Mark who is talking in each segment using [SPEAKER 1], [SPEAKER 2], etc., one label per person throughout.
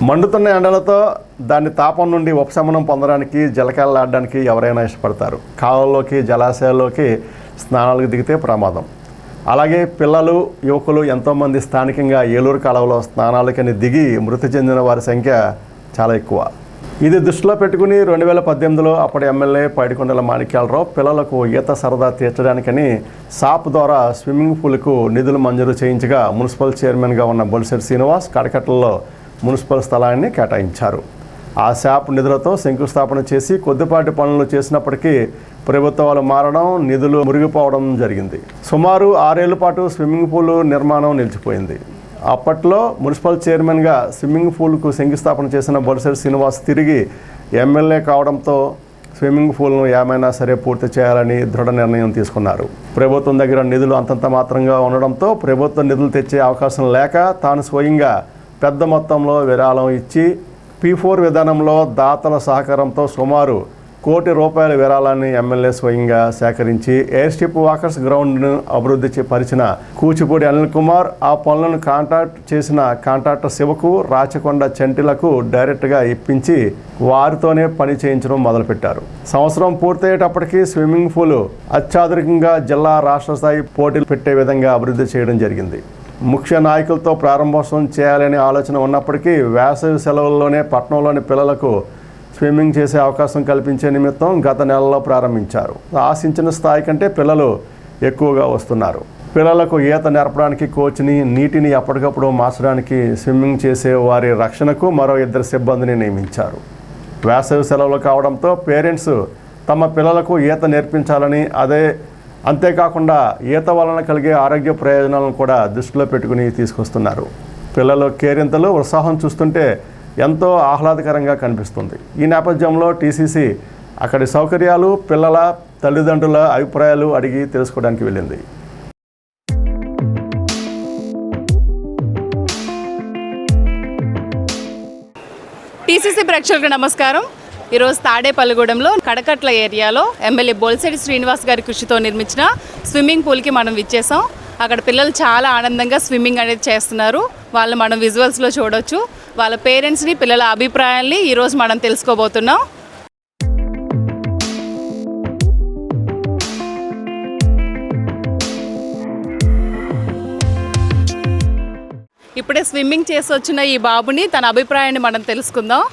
[SPEAKER 1] మండుతున్న ఎండలతో దాని తాపం నుండి ఉపశమనం పొందడానికి జలకాలాడడానికి ఎవరైనా ఇష్టపడతారు. కాలువల్లోకి జలాశయాల్లోకి స్నానాలకు దిగితే ప్రమాదం. అలాగే పిల్లలు యువకులు ఎంతోమంది స్థానికంగా ఏలూరు కాలువలో స్నానాలకని దిగి మృతి చెందిన వారి సంఖ్య చాలా ఎక్కువ. ఇది దృష్టిలో పెట్టుకుని 2018లో అప్పటి ఎమ్మెల్యే పైడికొండల మాణిక్యాలరావు పిల్లలకు ఈత సరదా తీర్చడానికని సాప్ ద్వారా స్విమ్మింగ్ పూల్కు నిధులు మంజూరు చేయించగా మున్సిపల్ చైర్మన్గా ఉన్న బొలిశెట్టి శ్రీనివాస్ కడకట్టలో మున్సిపల్ స్థలాన్ని కేటాయించారు. ఆ శాప్ నిధులతో శంకుస్థాపన చేసి కొద్దిపాటి పనులు చేసినప్పటికీ ప్రభుత్వాలు మారడం, నిధులు మురిగిపోవడం జరిగింది. సుమారు 6 ఏళ్ల పాటు స్విమ్మింగ్ పూల్ నిర్మాణం నిలిచిపోయింది. అప్పట్లో మున్సిపల్ చైర్మన్గా స్విమ్మింగ్ పూల్కు శంకుస్థాపన చేసిన బొలిశెట్టి శ్రీనివాస్ తిరిగి ఎమ్మెల్యే కావడంతో స్విమ్మింగ్ పూల్ను ఏమైనా సరే పూర్తి చేయాలని దృఢ నిర్ణయం తీసుకున్నారు. ప్రభుత్వం దగ్గర నిధులు అంతంత మాత్రంగా ఉండడంతో ప్రభుత్వ నిధులు తెచ్చే అవకాశం లేక తాను స్వయంగా పెద్ద మొత్తంలో విరాళం ఇచ్చి P4 విధానంలో దాతల సహకారంతో సుమారు ₹1 కోటి విరాళాన్ని ఎమ్మెల్యే స్వయంగా సేకరించి ఎయిర్ స్ట్రిప్ వాకర్స్ గ్రౌండ్ను అభివృద్ధి పరిచిన కూచిపూడి అనిల్ కుమార్ ఆ పనులను కాంట్రాక్ట్ చేసిన కాంట్రాక్టర్ శివకు, రాచకొండ చంటిలకు డైరెక్ట్గా ఇప్పించి వారితోనే పని చేయించడం మొదలుపెట్టారు. సంవత్సరం పూర్తయ్యేటప్పటికీ స్విమ్మింగ్ పూల్ అత్యాధునికంగా జిల్లా రాష్ట్ర స్థాయి పోటీలు పెట్టే విధంగా అభివృద్ధి చేయడం జరిగింది. ముఖ్య నాయకులతో ప్రారంభోత్సవం చేయాలనే ఆలోచన ఉన్నప్పటికీ వేసవి సెలవుల్లోనే పట్టణంలోని పిల్లలకు స్విమ్మింగ్ చేసే అవకాశం కల్పించే నిమిత్తం గత నెలలో ప్రారంభించారు. ఆశించిన స్థాయి కంటే పిల్లలు ఎక్కువగా వస్తున్నారు. పిల్లలకు ఈత నేర్పడానికి కోచ్ని, నీటిని ఎప్పటికప్పుడు మార్చడానికి, స్విమ్మింగ్ చేసే వారి రక్షణకు మరో 2 సిబ్బందిని నియమించారు. వేసవి సెలవులు కావడంతో పేరెంట్స్ తమ పిల్లలకు ఈత నేర్పించాలని, అంతేకాకుండా ఈత వలన కలిగే ఆరోగ్య ప్రయోజనాలను కూడా దృష్టిలో పెట్టుకుని తీసుకొస్తున్నారు. పిల్లలు కేరింతలు, ఉత్సాహం చూస్తుంటే ఎంతో ఆహ్లాదకరంగా కనిపిస్తుంది. ఈ నేపథ్యంలో TCC అక్కడి సౌకర్యాలు, పిల్లల తల్లిదండ్రుల అభిప్రాయాలు అడిగి తెలుసుకోవడానికి వెళ్ళింది.
[SPEAKER 2] TCC ప్రేక్షకులకు నమస్కారం. ఈరోజు తాడేపల్లిగూడెంలో కడకట్ల ఏరియాలో ఎమ్మెల్యే బొలిశెట్టి శ్రీనివాస్ గారి కృషితో నిర్మించిన స్విమ్మింగ్ పూల్కి మనం విచ్చేసాం. అక్కడ పిల్లలు చాలా ఆనందంగా స్విమ్మింగ్ అనేది చేస్తున్నారు. వాళ్ళు మనం విజువల్స్లో చూడొచ్చు. వాళ్ళ పేరెంట్స్ని, పిల్లల అభిప్రాయాల్ని ఈరోజు మనం తెలుసుకోబోతున్నాం. ఇప్పుడే స్విమ్మింగ్ చేసి వచ్చిన ఈ బాబుని, తన అభిప్రాయాన్ని మనం తెలుసుకుందాం.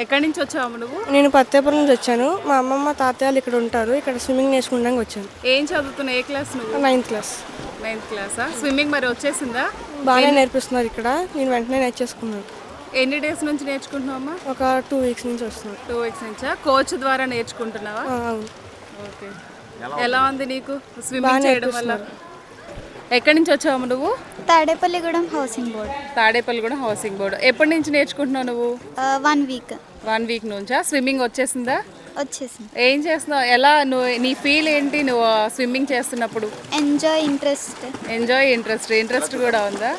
[SPEAKER 2] ఎక్కడి నుంచి వచ్చావు నువ్వు?
[SPEAKER 3] నేను పత్తేపురం నుంచి వచ్చాను. మా అమ్మమ్మ తాతయ్యలు ఇక్కడ ఉంటారు. ఇక్కడ స్విమ్మింగ్ నేర్చుకోవడానికి వచ్చాను.
[SPEAKER 2] ఏం చదువుతున్నావు? ఏ క్లాస్ నువ్వు?
[SPEAKER 3] 9th class.
[SPEAKER 2] 9th క్లాసా? స్విమ్మింగ్ మరి వచ్చేసిందా?
[SPEAKER 3] బాగానే నేర్పిస్తున్నారు ఇక్కడ. నేను వెంటనే నేర్చేసుకున్నాను.
[SPEAKER 2] ఎన్ని డేస్ నుంచి నేర్చుకుంటున్నావమ్మా?
[SPEAKER 3] ఒక 2 వీక్స్ నుంచి వస్తున్నాను.
[SPEAKER 2] 2 వీక్స్ నుంచా? కోచ్ ద్వారా నేర్చుకుంటున్నావా?
[SPEAKER 3] అవును.
[SPEAKER 2] ఓకే. ఎలా ఉంది నీకు స్విమ్మింగ్ చేయడం వల్ల? ఎక్కడి నుంచి వచ్చావు నువ్వు?
[SPEAKER 4] Tadepalligudem housing board.
[SPEAKER 2] Tadepalligudem housing board. ఎప్పటి నుంచి నేర్చుకుంటున్నావు నువ్వు?
[SPEAKER 4] 1 వీక్.
[SPEAKER 2] 1 వీక్ నుంచా? స్విమ్మింగ్ వచ్చేసిందా?
[SPEAKER 4] వచ్చేసింది.
[SPEAKER 2] ఏం చేస్తున్నావు? ఎలా నీ ఫీల్ ఏంటి నువ్వు స్విమ్మింగ్ చేస్తున్నప్పుడు?
[SPEAKER 4] ఎంజాయ్,
[SPEAKER 2] ఇంట్రెస్ట్ కూడా ఉందా?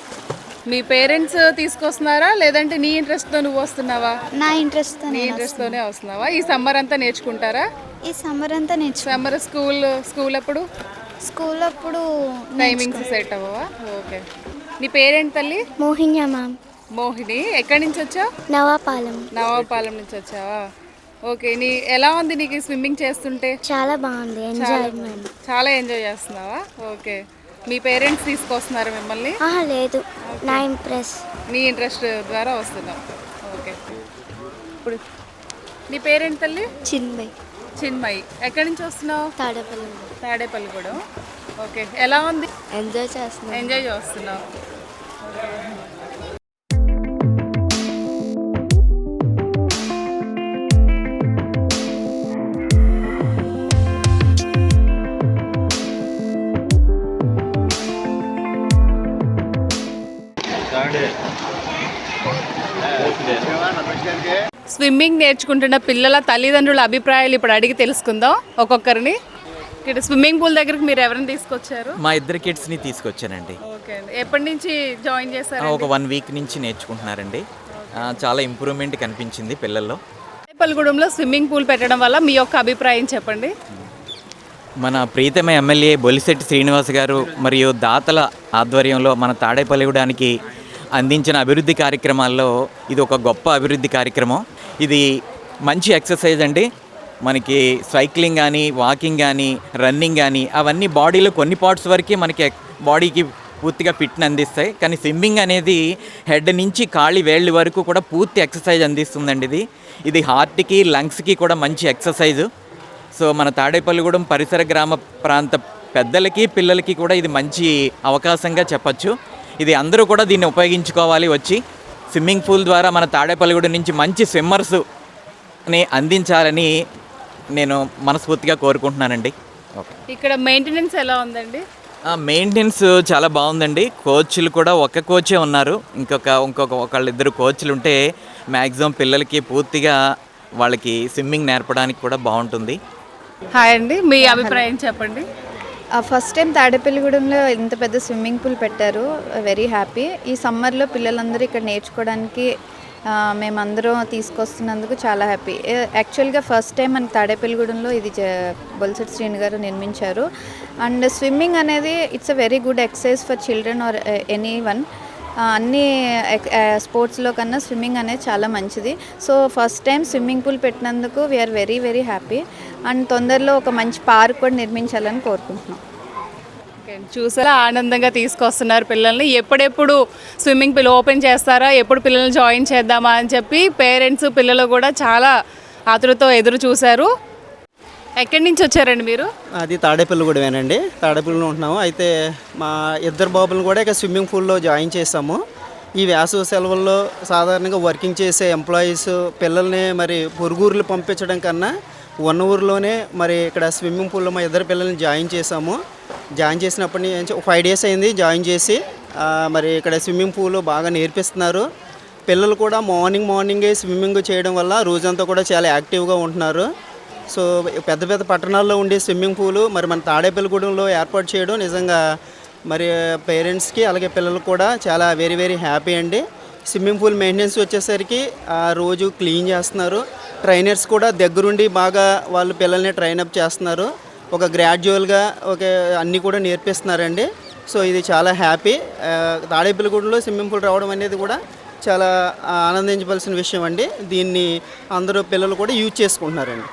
[SPEAKER 2] మీ పేరెంట్స్ తీసుకొస్తున్నారా లేదంటే నీ ఇంట్రెస్ట్తో నువ్వు వస్తున్నావా?
[SPEAKER 4] నా ఇంట్రెస్ట్తోనే
[SPEAKER 2] వస్తున్నావా? ఈ సమ్మర్ అంతా నేర్చుకుంటారా?
[SPEAKER 4] ఈ సమ్మర్ అంతా
[SPEAKER 2] సమ్మర్ స్కూల్ అప్పుడు టైమింగ్స్ సెట్ అవ్వవా? ఓకే. నీ పేరేంటి తల్లి?
[SPEAKER 4] మోహిని మ్యామ్.
[SPEAKER 2] మోహిని. ఎక్కడి నుంచి వచ్చావు? నవాపాలెం నుంచి వచ్చావా? ఓకే. ఎలా ఉంది నీకు స్విమ్మింగ్ చేస్తుంటే?
[SPEAKER 4] చాలా బాగుంది.
[SPEAKER 2] చాలా ఎంజాయ్ చేస్తున్నావా? ఓకే. మీ పేరెంట్స్ తీసుకొస్తున్నారా మిమ్మల్ని?
[SPEAKER 4] లేదు,
[SPEAKER 2] నీ ఇంట్రెస్ట్ ద్వారా వస్తున్నావు. ఓకే. ఇప్పుడు నీ పేరేంటి తల్లి? చిన్మయి. ఎక్కడి నుంచి వస్తున్నావు? తాడేపల్లిగూడెం. ఓకే. ఎలా ఉంది?
[SPEAKER 4] ఎంజాయ్
[SPEAKER 2] చేస్తున్నావు. స్విమ్మింగ్ నేర్చుకుంటున్న పిల్లల తల్లిదండ్రుల అభిప్రాయాలు ఇప్పుడు అడిగి తెలుసుకుందాం ఒక్కొక్కరిని. ఇక్కడ స్విమ్మింగ్ పూల్ దగ్గరికి మీరు ఎవరిని తీసుకొచ్చారు?
[SPEAKER 5] మా 2 కిడ్స్ని తీసుకొచ్చానండి.
[SPEAKER 2] ఓకే. ఎప్పటి నుంచి జాయిన్ చేశారు?
[SPEAKER 5] ఒక 1 వీక్ నుంచి నేర్చుకుంటున్నారండి. చాలా ఇంప్రూవ్మెంట్ కనిపించింది పిల్లల్లో.
[SPEAKER 2] తాడేపల్లిగూడెంలో స్విమ్మింగ్ పూల్ పెట్టడం వల్ల మీ యొక్క అభిప్రాయం చెప్పండి.
[SPEAKER 5] మన ప్రీతమ ఎమ్మెల్యే బొలిశెట్టి శ్రీనివాస్ గారు మరియు దాతల ఆధ్వర్యంలో మన తాడేపల్లిగూడానికి అందించిన అభివృద్ధి కార్యక్రమాల్లో ఇది ఒక గొప్ప అభివృద్ధి కార్యక్రమం. ఇది మంచి ఎక్సర్సైజ్ అండి. మనకి సైక్లింగ్ కానీ, వాకింగ్ కానీ, రన్నింగ్ కానీ అవన్నీ బాడీలో కొన్ని పార్ట్స్ వరకు మనకి బాడీకి పూర్తిగా ఫిట్ని అందిస్తాయి. కానీ స్విమ్మింగ్ అనేది హెడ్ నుంచి కాళ్ళి వేళ్ళ వరకు కూడా పూర్తి ఎక్సర్సైజ్ అందిస్తుందండి. ఇది హార్ట్కి, లంగ్స్కి కూడా మంచి ఎక్సర్సైజు. సో మన తాడేపల్లిగూడెం పరిసర గ్రామ ప్రాంత పెద్దలకి, పిల్లలకి కూడా ఇది మంచి అవకాశంగా చెప్పచ్చు. ఇది అందరూ కూడా దీన్ని ఉపయోగించుకోవాలి. వచ్చి స్విమ్మింగ్ పూల్ ద్వారా మన తాడేపల్లిగూడెం నుంచి మంచి స్విమ్మర్స్ని అందించాలని నేను మనస్ఫూర్తిగా కోరుకుంటున్నానండి. ఓకే,
[SPEAKER 2] ఇక్కడ మెయింటెనెన్స్ ఎలా ఉందండి?
[SPEAKER 5] మెయింటెనెన్స్ చాలా బాగుందండి. కోచ్లు కూడా ఒక కోచే ఉన్నారు. ఒకళ్ళిద్దరు కోచ్లు ఉంటే మ్యాక్సిమం పిల్లలకి పూర్తిగా వాళ్ళకి స్విమ్మింగ్ నేర్పడానికి కూడా బాగుంటుంది.
[SPEAKER 2] హాయ్ అండి, మీ అభిప్రాయం చెప్పండి.
[SPEAKER 6] ఫస్ట్ టైం తాడేపల్లిగూడెంలో ఇంత పెద్ద స్విమ్మింగ్ పూల్ పెట్టారు. Very happy. ఈ సమ్మర్లో పిల్లలందరూ ఇక్కడ నేర్చుకోవడానికి మేమందరం తీసుకొస్తున్నందుకు చాలా హ్యాపీ. యాక్చువల్గా ఫస్ట్ టైం మనకి తాడేపల్లిగూడెంలో ఇది బొలిశెట్టి శ్రీను గారు నిర్మించారు. అండ్ స్విమ్మింగ్ అనేది it's a very good exercise for children or anyone. అన్ని స్పోర్ట్స్లో కన్నా స్విమ్మింగ్ అనేది చాలా మంచిది. So first time swimming pool పెట్టినందుకు we are very very happy. And తొందరలో ఒక మంచి పార్క్ కూడా నిర్మించాలని కోరుకుంటున్నాం.
[SPEAKER 2] చూసారా, ఆనందంగా తీసుకొస్తున్నారు పిల్లల్ని. ఎప్పుడెప్పుడు స్విమ్మింగ్ పూల్ ఓపెన్ చేస్తారా, ఎప్పుడు పిల్లల్ని జాయిన్ చేద్దామా అని చెప్పి పేరెంట్స్, పిల్లలు కూడా చాలా ఆతృతతో ఎదురు చూశారు. ఎక్కడి నుంచి వచ్చారండి మీరు?
[SPEAKER 7] అది తాడేపల్లిగూడెమేనండి. తాడేపల్లిలో ఉంటున్నాము. అయితే మా ఇద్దరు బాబులను కూడా ఇక స్విమ్మింగ్ పూల్లో జాయిన్ చేసాము. ఈ వేసవి సెలవుల్లో సాధారణంగా వర్కింగ్ చేసే ఎంప్లాయీస్ పిల్లల్ని మరి పొరుగురులు పంపించడం కన్నా ఉన్న ఊరిలోనే మరి ఇక్కడ స్విమ్మింగ్ పూల్లో మా ఇద్దరు పిల్లల్ని జాయిన్ చేసాము. జాయిన్ చేసినప్పటి నుంచి 5 days అయింది జాయిన్ చేసి. మరి ఇక్కడ స్విమ్మింగ్ పూల్ బాగా నేర్పిస్తున్నారు. పిల్లలు కూడా మార్నింగే స్విమ్మింగ్ చేయడం వల్ల రోజంతా కూడా చాలా యాక్టివ్గా ఉంటున్నారు. సో పెద్ద పెద్ద పట్టణాల్లో ఉండే స్విమ్మింగ్ పూలు మరి మన తాడేపల్లిగూడెంలో ఏర్పాటు చేయడం నిజంగా మరి పేరెంట్స్కి అలాగే పిల్లలకు కూడా చాలా వెరీ వెరీ హ్యాపీ అండి. స్విమ్మింగ్ పూల్ మెయింటెనెన్స్ వచ్చేసరికి రోజు క్లీన్ చేస్తున్నారు. ట్రైనర్స్ కూడా దగ్గరుండి బాగా వాళ్ళు పిల్లల్ని ట్రైనప్ చేస్తున్నారు. ఒక గ్రాడ్యువల్గా అన్నీ కూడా నేర్పిస్తున్నారండి. సో ఇది చాలా హ్యాపీ. తాడేపల్లిగూడెంలో స్విమ్మింగ్ పూల్ రావడం అనేది కూడా చాలా ఆనందించవలసిన విషయం అండి. దీన్ని అందరూ పిల్లలు కూడా యూజ్ చేసుకుంటున్నారండి.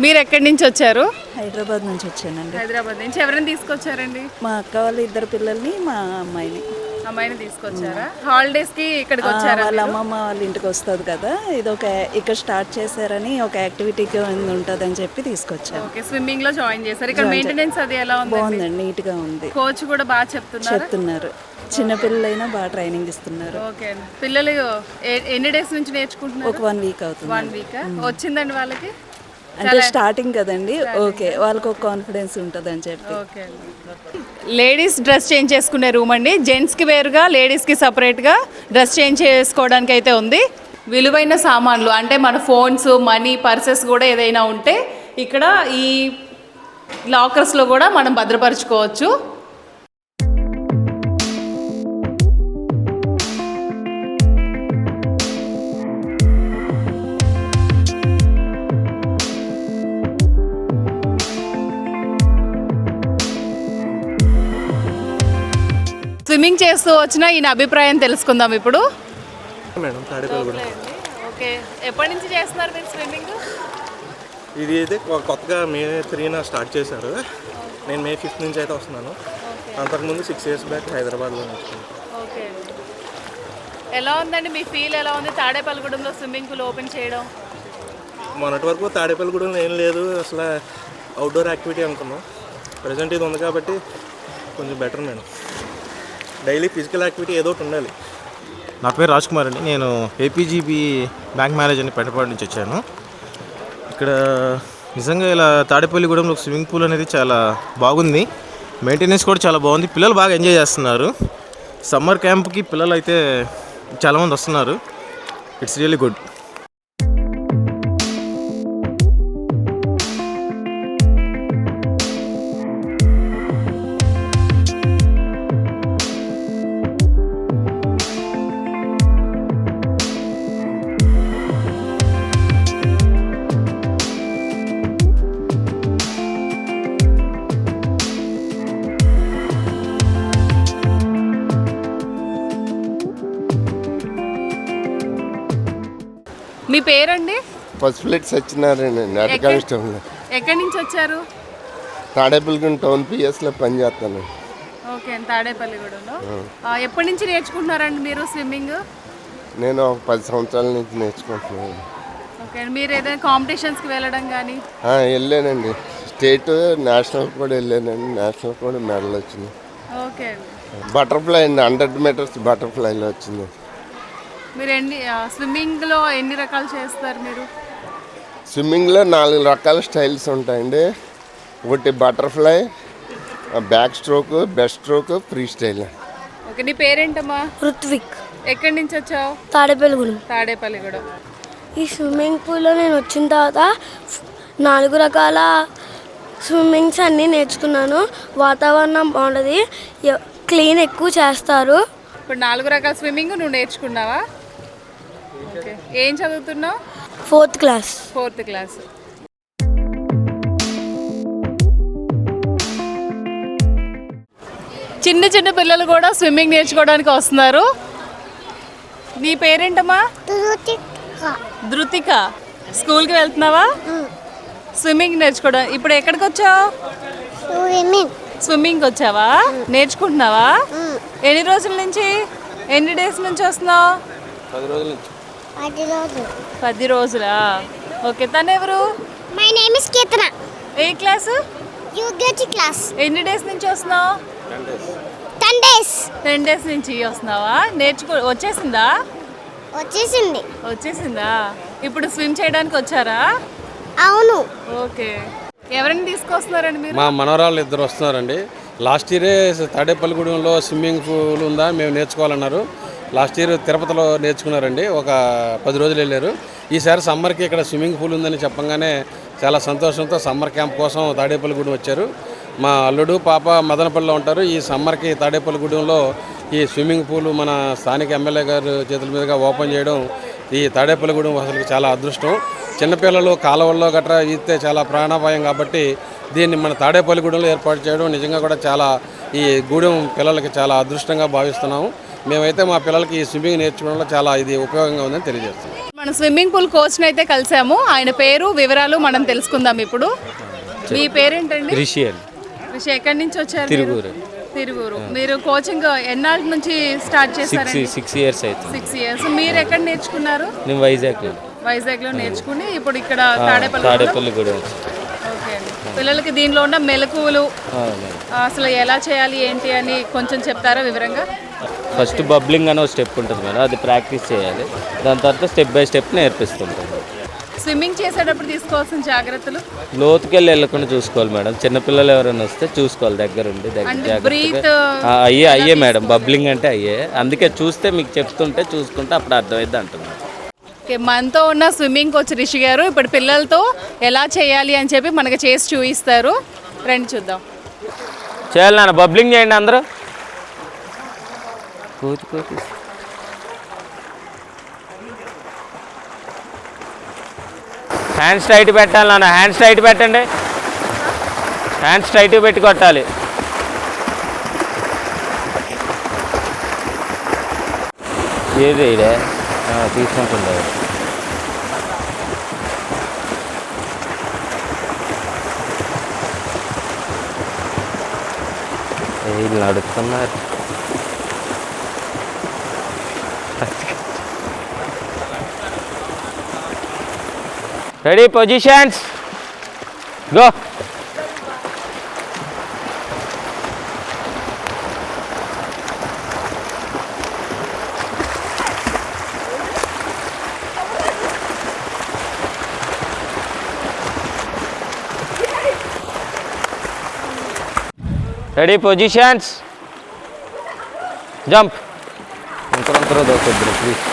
[SPEAKER 2] మీరు ఎక్కడి నుంచి వచ్చారు?
[SPEAKER 8] హైదరాబాద్ నుంచి వచ్చానండి.
[SPEAKER 2] హైదరాబాద్ నుంచి ఎవరైనా తీసుకొచ్చారండి?
[SPEAKER 8] మా అక్క వాళ్ళ ఇద్దరు పిల్లల్ని, మా అమ్మాయిని
[SPEAKER 2] తీసుకొచ్చారా? హాలిడేస్ కి ఇక్కడికి వచ్చారా?
[SPEAKER 8] వాళ్ళ అమ్మమ్మ వాళ్ళ ఇంటికి వస్తుంది కదా, ఇది ఇక్కడ స్టార్ట్ చేశారని ఒక యాక్టివిటీగా ఉంటుంది అని చెప్పి తీసుకొచ్చారు.
[SPEAKER 2] ఓకే, స్విమ్మింగ్ లో జాయిన్ చేశారు. ఇక్కడ మెయింటెనెన్స్ అది ఎలా ఉంది?
[SPEAKER 8] బాగుందండి, నీట్ గా ఉంది.
[SPEAKER 2] కోచ్ కూడా బాగా చెప్తున్నారు.
[SPEAKER 8] చిన్న పిల్లలైనా బాగా ట్రైనింగ్ ఇస్తున్నారు.
[SPEAKER 2] ఓకే, పిల్లలు ఎన్ని డేస్ నుంచి నేర్చుకుంటున్నారు?
[SPEAKER 8] ఒక 1 week అవుతుంది.
[SPEAKER 2] 1 week వచ్చిందండి వాళ్ళకి?
[SPEAKER 8] అంటే స్టార్టింగ్ కదండి. ఓకే, వాళ్ళకి ఒక కాన్ఫిడెన్స్ ఉంటుంది అని చెప్పి.
[SPEAKER 2] ఓకే, లేడీస్ డ్రెస్ చేంజ్ చేసుకునే రూమ్ అండి. జెంట్స్కి వేరుగా, లేడీస్కి సపరేట్గా డ్రెస్ చేంజ్ చేసుకోవడానికి అయితే ఉంది. విలువైన సామాన్లు అంటే మన ఫోన్స్, మనీ, పర్సెస్ కూడా ఏదైనా ఉంటే ఇక్కడ ఈ లాకర్స్లో కూడా మనం భద్రపరచుకోవచ్చు. స్విమ్మింగ్ చేస్తూ వచ్చిన ఈయన అభిప్రాయం తెలుసుకుందాం ఇప్పుడు.
[SPEAKER 9] మేడం తాడేపల్లిగూడెం.
[SPEAKER 2] ఓకే, ఎప్పటి నుంచి చేస్తున్నారు మీరు స్విమ్మింగ్?
[SPEAKER 9] ఇది అయితే కొత్తగా May 3న స్టార్ట్ చేశారు. నేను May 5th నుంచి అయితే వస్తున్నాను. అంతకుముందు 6 years బ్యాక్ హైదరాబాద్లో నేర్చుకున్నాను.
[SPEAKER 2] ఓకే, ఎలా ఉందండి మీ ఫీల్? ఎలా ఉంది తాడేపల్లిగూడెంలో స్విమ్మింగ్ పూల్ ఓపెన్ చేయడం?
[SPEAKER 9] మొన్నటి వరకు తాడేపల్లిగూడెంలో ఏం లేదు, అసలు అవుట్డోర్ యాక్టివిటీ అనుకున్నాం. ప్రజెంట్ ఇది ఉంది కాబట్టి కొంచెం better madam. Daily physical activity ఏదో ఒకటి ఉండాలి.
[SPEAKER 10] నా పేరు రాజ్ కుమార్ అండి. నేను APGB బ్యాంక్ మేనేజర్ని పెంటపాడు నుంచి వచ్చాను. ఇక్కడ నిజంగా ఇలా తాడేపల్లిగూడెంలో స్విమ్మింగ్ పూల్ అనేది చాలా బాగుంది. మెయింటెనెన్స్ కూడా చాలా బాగుంది. పిల్లలు బాగా ఎంజాయ్ చేస్తున్నారు. సమ్మర్ క్యాంప్కి పిల్లలు అయితే చాలామంది వస్తున్నారు. It's really good.
[SPEAKER 2] మీ పేరండి?
[SPEAKER 11] పసుపులెట్ సత్యనారాయణ అండి, అటు కానిస్టేబుల్.
[SPEAKER 2] ఎక్కడి నుంచి వచ్చారు?
[SPEAKER 11] తాడేపల్లిగూడెం టౌన్ పిఎస్లో పనిచేస్తాను.
[SPEAKER 2] ఓకే, తాడేపల్లిగూడెంలో. ఎప్పటి నుంచి నేర్చుకుంటున్నారండి మీరు స్విమ్మింగ్?
[SPEAKER 11] నేను ఒక 10 సంవత్సరాల నుంచి నేర్చుకుంటున్నాను.
[SPEAKER 2] ఓకే, మీరు ఏదైనా కాంపిటీషన్స్కి వెళ్ళడం కానీ?
[SPEAKER 11] వెళ్ళానండి, స్టేట్ నేషనల్ కూడా వెళ్ళానండి. నేషనల్ కూడా మెడల్ వచ్చింది.
[SPEAKER 2] ఓకే అండి.
[SPEAKER 11] బటర్ఫ్లై అండి, 100 మీటర్స్ బటర్ఫ్లైలో వచ్చింది.
[SPEAKER 2] మీరు స్విమ్మింగ్లో ఎన్ని రకాలు చేస్తారు మీరు?
[SPEAKER 11] స్విమ్మింగ్లో 4 రకాల స్టైల్స్ ఉంటాయండి. ఒకటి butterfly, back stroke, best stroke, free style.
[SPEAKER 2] Okay, నీ పేరేంటమ్మా?
[SPEAKER 3] ఋత్విక్.
[SPEAKER 2] ఎక్కడి నుంచి వచ్చావు?
[SPEAKER 3] తాడేపల్లిగూడెం.
[SPEAKER 2] తాడేపల్లిగూడెం.
[SPEAKER 3] ఈ స్విమ్మింగ్ పూల్లో నేను వచ్చిన తర్వాత 4 రకాల స్విమ్మింగ్స్ అన్నీ నేర్చుకున్నాను. వాతావరణం బాగుంటుంది, క్లీన్ ఎక్కువ చేస్తారు.
[SPEAKER 2] ఇప్పుడు 4 రకాల స్విమ్మింగ్ నువ్వు నేర్చుకున్నావా? ఓకే, ఏం చదువుతున్నావు?
[SPEAKER 3] 4th class.
[SPEAKER 2] 4th class. చిన్న చిన్న పిల్లలు కూడా స్విమ్మింగ్ నేర్చుకోవడానికి వస్తున్నారు. నీ పేరేంటమ్మా? ధృతిక. స్కూల్కి వెళ్తున్నావా? స్విమ్మింగ్ నేర్చుకోవడం. ఇప్పుడు ఎక్కడికి వచ్చావు? స్విమ్మింగ్ వచ్చావా? నేర్చుకుంటున్నావా? ఎన్ని రోజుల నుంచి, ఎన్ని డేస్ నుంచి వస్తున్నావు?
[SPEAKER 11] 10 రోజుల నుంచి.
[SPEAKER 2] 10 రోజులా? ఓకే, తను ఎవరు?
[SPEAKER 4] My name is Keerthana.
[SPEAKER 2] A class?
[SPEAKER 4] UKG class.
[SPEAKER 2] ఎన్ని డేస్ నుంచి వస్తున్నావు?
[SPEAKER 4] 10 డేస్.
[SPEAKER 2] 10 డేస్ నుంచి వస్తున్నావా? వచ్చేసిందా? వచ్చేసిందా? ఇప్పుడు స్విమ్ చేయడానికి వచ్చారా?
[SPEAKER 4] అవును.
[SPEAKER 2] ఓకే, ఎవరిని తీసుకొస్తున్నారండి మీరు?
[SPEAKER 12] మా మనవరాళ్ళు 2 వస్తున్నారండి. లాస్ట్ ఇయరే తాడేపల్లిగూడెంలో స్విమ్మింగ్ పూల్ ఉందా, మేము నేర్చుకోవాలన్నారు. లాస్ట్ ఇయర్ తిరుపతిలో నేర్చుకున్నారండి, ఒక 10 రోజులు వెళ్ళారు. ఈసారి సమ్మర్కి ఇక్కడ స్విమ్మింగ్ పూల్ ఉందని చెప్పంగానే చాలా సంతోషంతో సమ్మర్ క్యాంప్ కోసం తాడేపల్లిగూడెం వచ్చారు. మా అల్లుడు పాప మదనపల్లిలో ఉంటారు. ఈ సమ్మర్కి తాడేపల్లిగూడెంలో ఈ స్విమ్మింగ్ పూల్ మన స్థానిక ఎమ్మెల్యే గారు చేతుల మీదుగా ఓపెన్ చేయడం ఈ తాడేపల్లిగూడెం అసలు చాలా అదృష్టం. చిన్నపిల్లలు కాలువల్లో గట్రా ఈతే చాలా ప్రాణాపాయం కాబట్టి దీన్ని మన తాడేపల్లిగూడెంలో ఏర్పాటు చేయడం నిజంగా కూడా చాలా ఈ గూడెం పిల్లలకి చాలా అదృష్టంగా భావిస్తున్నాము. మేమైతే మా పిల్లలకి ఈ స్విమ్మింగ్ నేర్చుకోవడంలో చాలా ఇది ఉపయోగంగా ఉందని తెలియజేస్తున్నాం.
[SPEAKER 2] మనం స్విమ్మింగ్ పూల్ కోచ్ని అయితే కలిసాము. ఆయన పేరు, వివరాలు మనం తెలుసుకుందాం ఇప్పుడు. మీ పేరేంటండి?
[SPEAKER 13] రిషి అండి.
[SPEAKER 2] రిషి, ఎక్కడి నుంచి వచ్చారు?
[SPEAKER 13] తిరువూరు.
[SPEAKER 2] మీరు కోచింగ్ ఎన్నాళ్ళ నుంచి స్టార్ట్ చేశారు?
[SPEAKER 13] 6 ఇయర్స్ అయితే.
[SPEAKER 2] 6 ఇయర్స్. మీరు ఎక్కడ నేర్చుకున్నారు?
[SPEAKER 13] నేను
[SPEAKER 2] వైజాగ్లో నేర్చుకుని ఇప్పుడు ఇక్కడ తాడేపల్లిగూడెం. ఓకే అండి. పిల్లలకి దీనిలో ఉన్న మెలకువలు అసలు ఎలా చేయాలి ఏంటి అని కొంచెం చెప్తారా వివరంగా?
[SPEAKER 13] ఫస్ట్ బబ్లింగ్ అనే ఒక స్టెప్ ఉంటుంది మేడం, అది ప్రాక్టీస్ చేయాలి. దాని తర్వాత స్టెప్ బై స్టెప్ నేర్పిస్తుంటాం.
[SPEAKER 2] స్విమ్మింగ్ చేసేటప్పుడు తీసుకోవాల్సిన జాగ్రత్తలు?
[SPEAKER 13] లోతుకెళ్ళి వెళ్ళకుండా చూసుకోవాలి మేడం. చిన్నపిల్లలు ఎవరైనా వస్తే చూసుకోవాలి దగ్గరుండి. అయ్యే మేడం, బబ్లింగ్ అంటే అయ్యే. అందుకే చూస్తే మీకు చెప్తుంటే చూసుకుంటే అప్పుడు అర్థమైద్ది అంటున్నాను.
[SPEAKER 2] ఓకే, మనతో ఉన్న స్విమ్మింగ్ కోచ్ రిషి గారు ఇప్పుడు పిల్లలతో ఎలా చేయాలి అని చెప్పి మనకి చేసి చూపిస్తారు. రండి చూద్దాం.
[SPEAKER 13] చేయాలి నాన్న, బబ్లింగ్ చేయండి అందరూ. హ్యాండ్స్ టైట్ పెట్టాలి నాన్న, హ్యాండ్స్ టైట్ పెట్టండి. హ్యాండ్స్ టైట్ పెట్టి కొట్టాలి. ఏది ఇదే తీసుకుంటుండే వీళ్ళు నడుస్తున్నారు. Ready, positions, go. Ready, positions, jump. ఇంకొందరు దొరుకుద్దు ప్లీజ్.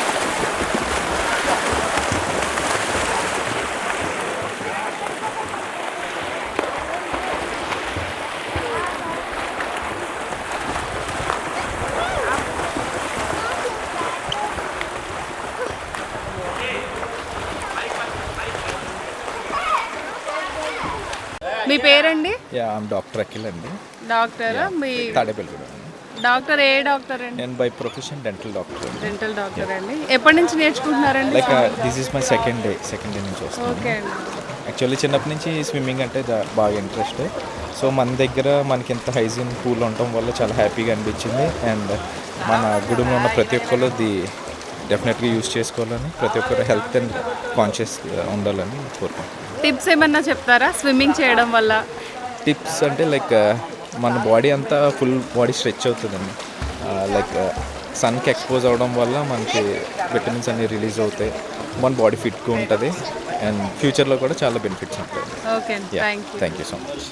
[SPEAKER 2] మీ పేరండి?
[SPEAKER 14] డాక్టర్ అఖిల్ అండి.
[SPEAKER 2] డాక్టర్. మీ
[SPEAKER 14] తాడేపల్లిగూడెం.
[SPEAKER 2] డాక్టర్ ఏ డాక్టర్ అండి?
[SPEAKER 14] నేను by profession dental doctor.
[SPEAKER 2] Dental doctor అండి. ఎప్పటి నుంచి నేర్చుకుంటున్నారండి?
[SPEAKER 14] Like this is my second day నుంచి వస్తాను.
[SPEAKER 2] ఓకే అండి.
[SPEAKER 14] యాక్చువల్లీ చిన్నప్పటి నుంచి స్విమ్మింగ్ అంటే బాగా ఇంట్రెస్ట్. సో మన దగ్గర మనకి ఇంత హైజీన్ పూల్ ఉండటం వల్ల చాలా హ్యాపీగా అనిపించింది. అండ్ మన గుడిలో ఉన్న ప్రతి ఒక్కరు డెఫినెట్గా యూజ్ చేసుకోవాలని, ప్రతి ఒక్కరు హెల్త్ అండ్ కాన్షియస్ ఉండాలని కోరుకుంటున్నాను.
[SPEAKER 2] టిప్స్ ఏమన్నా చెప్తారా స్విమ్మింగ్ చేయడం వల్ల?
[SPEAKER 14] టిప్స్ అంటే లైక్ మన బాడీ అంతా ఫుల్ బాడీ స్ట్రెచ్ అవుతుందండి. లైక్ సన్కి ఎక్స్పోజ్ అవ్వడం వల్ల మనకి విటమిన్స్ అన్నీ రిలీజ్ అవుతాయి, మన బాడీ ఫిట్గా ఉంటుంది అండ్ ఫ్యూచర్లో కూడా చాలా బెనిఫిట్స్ ఉంటాయి.
[SPEAKER 2] Okay,
[SPEAKER 14] thank you so much.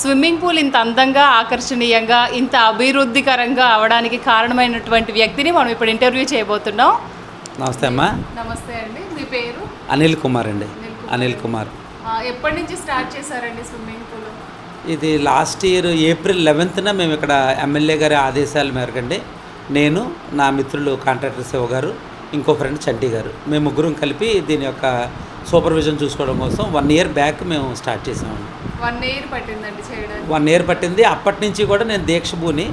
[SPEAKER 2] Swimming pool ఇంత అందంగా, ఆకర్షణీయంగా, ఇంత అభివృద్ధికరంగా అవడానికి కారణమైనటువంటి వ్యక్తిని మనం ఇప్పుడు ఇంటర్వ్యూ చేయబోతున్నాం.
[SPEAKER 15] నమస్తే అమ్మా.
[SPEAKER 2] నమస్తే అండి. మీ పేరు?
[SPEAKER 15] అనిల్ కుమార్ అండి. అనిల్ కుమార్.
[SPEAKER 2] ఎప్పటి నుంచి స్టార్ట్ చేశారండి స్విమ్మింగ్ పూల్?
[SPEAKER 15] ఇది లాస్ట్ ఇయర్ ఏప్రిల్ 11న మేము ఇక్కడ ఎమ్మెల్యే గారి ఆదేశాల మేరకండి, నేను, నా మిత్రులు కాంట్రాక్టర్ శివ గారు, ఇంకో ఫ్రెండ్ చంటి గారు, మేము ముగ్గురం కలిపి దీని యొక్క సూపర్విజన్ చూసుకోవడం కోసం 1 ఇయర్ బ్యాక్ మేము స్టార్ట్ చేసామండి.
[SPEAKER 2] 1 ఇయర్ పట్టిందండి చేయడానికి?
[SPEAKER 15] 1 ఇయర్ పట్టింది. అప్పటి నుంచి కూడా నేను దీక్ష భూని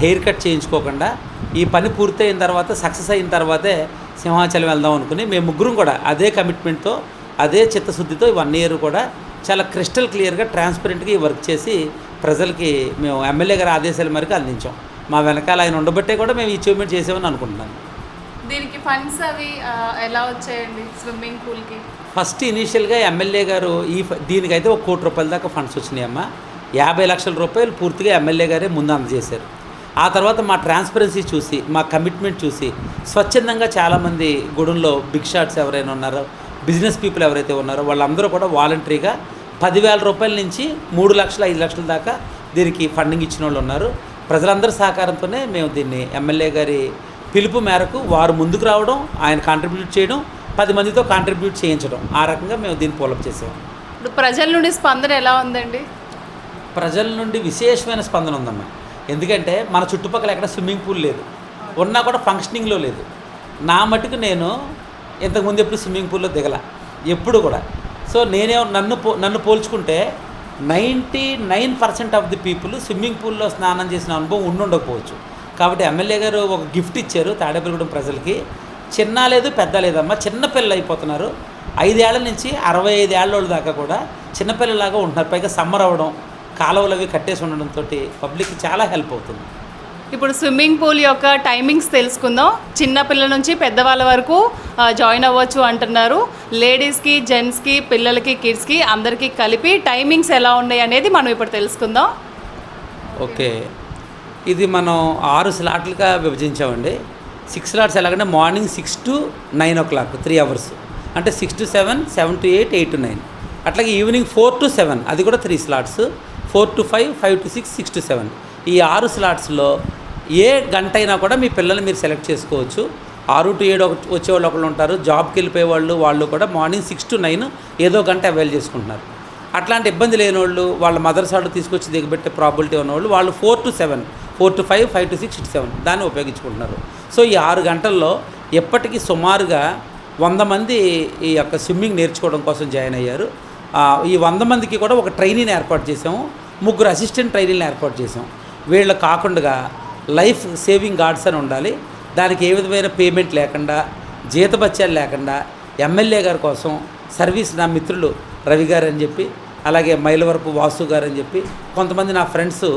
[SPEAKER 15] హెయిర్ కట్ చేయించుకోకుండా ఈ పని పూర్తయిన తర్వాత, సక్సెస్ అయిన తర్వాతే సింహాచలం వెళ్దాం అనుకుని మేము ముగ్గురం కూడా అదే కమిట్మెంట్తో, అదే చిత్తశుద్ధితో 1 ఇయర్ కూడా చాలా క్రిస్టల్ క్లియర్గా, ట్రాన్స్పరెంట్గా ఈ వర్క్ చేసి ప్రజలకి మేము ఎమ్మెల్యే గారి ఆదేశాల మేరకు అందించాం. మా వెనకాల ఆయన ఉండబట్టే కూడా మేము ఈ అచీవ్మెంట్ చేసామని అనుకుంటున్నాను.
[SPEAKER 2] దీనికి ఫండ్స్ అవి ఎలా వచ్చాయండి స్విమ్మింగ్ పూల్కి?
[SPEAKER 15] ఫస్ట్ ఇనీషియల్గా ఎమ్మెల్యే గారు దీనికైతే 1 కోటి రూపాయల దాకా ఫండ్స్ వచ్చినాయమ్మా. 50 లక్షల రూపాయలు పూర్తిగా ఎమ్మెల్యే గారే ముందు అందజేశారు. ఆ తర్వాత మా ట్రాన్స్పరెన్సీ చూసి, మా కమిట్మెంట్ చూసి స్వచ్ఛందంగా చాలామంది గుడుల్లో బిగ్ షాట్స్ ఎవరైనా ఉన్నారో, బిజినెస్ పీపుల్ ఎవరైతే ఉన్నారో వాళ్ళందరూ కూడా వాలంటరీగా 10,000 రూపాయల నుంచి 3 లక్షల 5 లక్షల దాకా దీనికి ఫండింగ్ ఇచ్చిన వాళ్ళు ఉన్నారు. ప్రజలందరి సహకారంతోనే మేము దీన్ని ఎమ్మెల్యే గారి పిలుపు మేరకు వారు ముందుకు రావడం, ఆయన కాంట్రిబ్యూట్ చేయడం, 10 మందితో కాంట్రిబ్యూట్ చేయించడం, ఆ రకంగా మేము దీన్ని పూలప్ చేసాం.
[SPEAKER 2] ఇప్పుడు ప్రజల నుండి స్పందన ఎలా ఉందండి?
[SPEAKER 15] ప్రజల నుండి విశేషమైన స్పందన ఉందమ్మా. ఎందుకంటే మన చుట్టుపక్కల ఎక్కడ స్విమ్మింగ్ పూల్ లేదు, ఉన్నా కూడా ఫంక్షనింగ్లో లేదు. నా మటుకు నేను ఇంతకుముందు ఎప్పుడు స్విమ్మింగ్ పూల్లో దిగల, ఎప్పుడు కూడా. సో నన్ను పోల్చుకుంటే 99% ఆఫ్ ది పీపుల్ స్విమ్మింగ్ పూల్లో స్నానం చేసిన అనుభవం ఉండకపోవచ్చు. కాబట్టి ఎమ్మెల్యే గారు ఒక గిఫ్ట్ ఇచ్చారు తాడేపల్లిగూడెం ప్రజలకి. చిన్న లేదు పెద్ద లేదమ్మా, చిన్నపిల్లలు అయిపోతున్నారు. 5 ఏళ్ల నుంచి 65 ఏళ్ళ దాకా కూడా చిన్నపిల్లలాగా ఉంటున్నారు. పైగా సమ్మర్ అవ్వడం, కాలువలు అవి కట్టేసి ఉండడంతో పబ్లిక్కి చాలా హెల్ప్ అవుతుంది.
[SPEAKER 2] ఇప్పుడు స్విమ్మింగ్ పూల్ యొక్క టైమింగ్స్ తెలుసుకుందాం. చిన్నపిల్లల నుంచి పెద్దవాళ్ళ వరకు జాయిన్ అవ్వచ్చు అంటున్నారు. లేడీస్కి, జెంట్స్కి, పిల్లలకి, కిడ్స్కి అందరికీ కలిపి టైమింగ్స్ ఎలా ఉన్నాయి అనేది మనం ఇప్పుడు తెలుసుకుందాం.
[SPEAKER 15] ఓకే, ఇది మనం 6 స్లాట్లుగా విభజించామండి. 6 స్లాట్స్ ఎలాగంటే మార్నింగ్ 6 to 9 o'clock 3 hours, అంటే 6 to 7, 7 to 8, 8 to 9. అట్లాగే ఈవినింగ్ 4 to 7, అది కూడా 3 స్లాట్స్, 4 to 5, 5 to 6, 6 to 7. ఈ 6 స్లాట్స్లో ఏ గంట అయినా కూడా మీ పిల్లల్ని మీరు సెలెక్ట్ చేసుకోవచ్చు. 6 to 7 వచ్చేవాళ్ళు ఒకళ్ళు ఉంటారు, జాబ్కి వెళ్ళిపోయే వాళ్ళు కూడా మార్నింగ్ 6 to 9 ఏదో గంట అవైల్ చేసుకుంటున్నారు. అట్లాంటి ఇబ్బంది లేని వాళ్ళు, వాళ్ళ మదర్స్ వాళ్ళు తీసుకొచ్చి దిగబెట్టే ప్రాబిలిటీ ఉన్నవాళ్ళు వాళ్ళు 4 to 7, 4 to 5, 5 to 6, 6 to 7 దాన్ని ఉపయోగించుకుంటున్నారు. సో ఈ 6 గంటల్లో ఎప్పటికీ సుమారుగా 100 మంది ఈ యొక్క స్విమ్మింగ్ నేర్చుకోవడం కోసం జాయిన్ అయ్యారు. ఈ 100 మందికి కూడా ఒక ట్రైనీని ఏర్పాటు చేసాము, 3 అసిస్టెంట్ ట్రైనీని ఏర్పాటు చేసాం. వీళ్ళు కాకుండా లైఫ్ సేవింగ్ గార్డ్స్ అని ఉండాలి. దానికి ఏ విధమైన పేమెంట్ లేకుండా, జీతభత్యాలు లేకుండా ఎమ్మెల్యే గారి కోసం సర్వీస్ నా మిత్రులు రవి గారు అని చెప్పి, అలాగే మైలవరపు వాసు గారు అని చెప్పి, కొంతమంది నా ఫ్రెండ్స్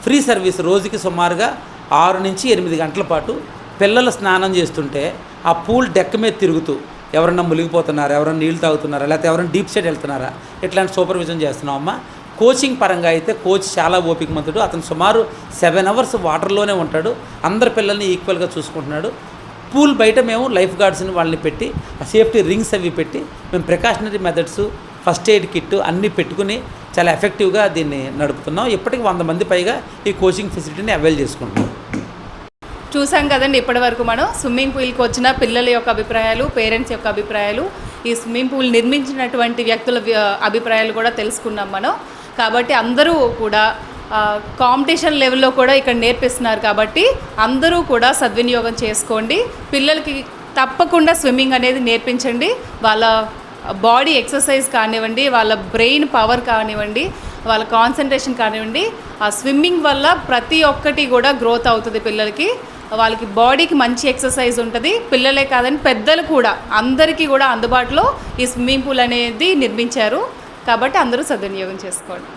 [SPEAKER 15] ఫ్రీ సర్వీస్ రోజుకి సుమారుగా 6 నుంచి 8 గంటల పాటు పిల్లలు స్నానం చేస్తుంటే ఆ పూల్ డెక్ మీద తిరుగుతూ ఎవరన్నా మునిగిపోతున్నారా, ఎవరైనా నీళ్ళు తాగుతున్నారా, లేకపోతే ఎవరైనా డీప్ సైడ్ వెళ్తున్నారా, ఇట్లాంటి సూపర్విజన్ చేస్తున్నాం అమ్మ. కోచింగ్ పరంగా అయితే కోచ్ చాలా ఓపికమంతుడు. అతను సుమారు 7 అవర్స్ వాటర్లోనే ఉంటాడు. అందరి పిల్లల్ని ఈక్వల్గా చూసుకుంటున్నాడు. పూల్ బయట మేము లైఫ్ గార్డ్స్ని వాళ్ళని పెట్టి సేఫ్టీ రింగ్స్ అవి పెట్టి మేము precautionary methods, first aid kit అన్నీ పెట్టుకుని చాలా ఎఫెక్టివ్గా దీన్ని నడుపుతున్నాం. ఇప్పటికి 100 మంది పైగా ఈ కోచింగ్ ఫెసిలిటీని అవైల్ చేసుకుంటున్నాం.
[SPEAKER 2] చూసాం కదండి, ఇప్పటి వరకు మనం స్విమ్మింగ్ పూల్కి వచ్చిన పిల్లల యొక్క అభిప్రాయాలు, పేరెంట్స్ యొక్క అభిప్రాయాలు, ఈ స్విమ్మింగ్ పూల్ నిర్మించినటువంటి వ్యక్తుల అభిప్రాయాలు కూడా తెలుసుకున్నాం మనం. కాబట్టి అందరూ కూడా కాంపిటీషన్ లెవెల్లో కూడా ఇక్కడ నేర్పిస్తున్నారు. కాబట్టి అందరూ కూడా సద్వినియోగం చేసుకోండి. పిల్లలకి తప్పకుండా స్విమ్మింగ్ అనేది నేర్పించండి. వాళ్ళ బాడీ ఎక్సర్సైజ్ కానివ్వండి, వాళ్ళ బ్రెయిన్ పవర్ కానివ్వండి, వాళ్ళ కాన్సన్ట్రేషన్ కానివ్వండి, ఆ స్విమ్మింగ్ వల్ల ప్రతి ఒక్కటి కూడా గ్రోత్ అవుతుంది పిల్లలకి. వాళ్ళకి బాడీకి మంచి ఎక్సర్సైజ్ ఉంటుంది. పిల్లలే కాదని పెద్దలు కూడా అందరికీ కూడా అందుబాటులో ఈ స్విమ్మింగ్ పూల్ అనేది నిర్మించారు. కాబట్టి అందరూ సద్వినియోగం చేసుకోండి.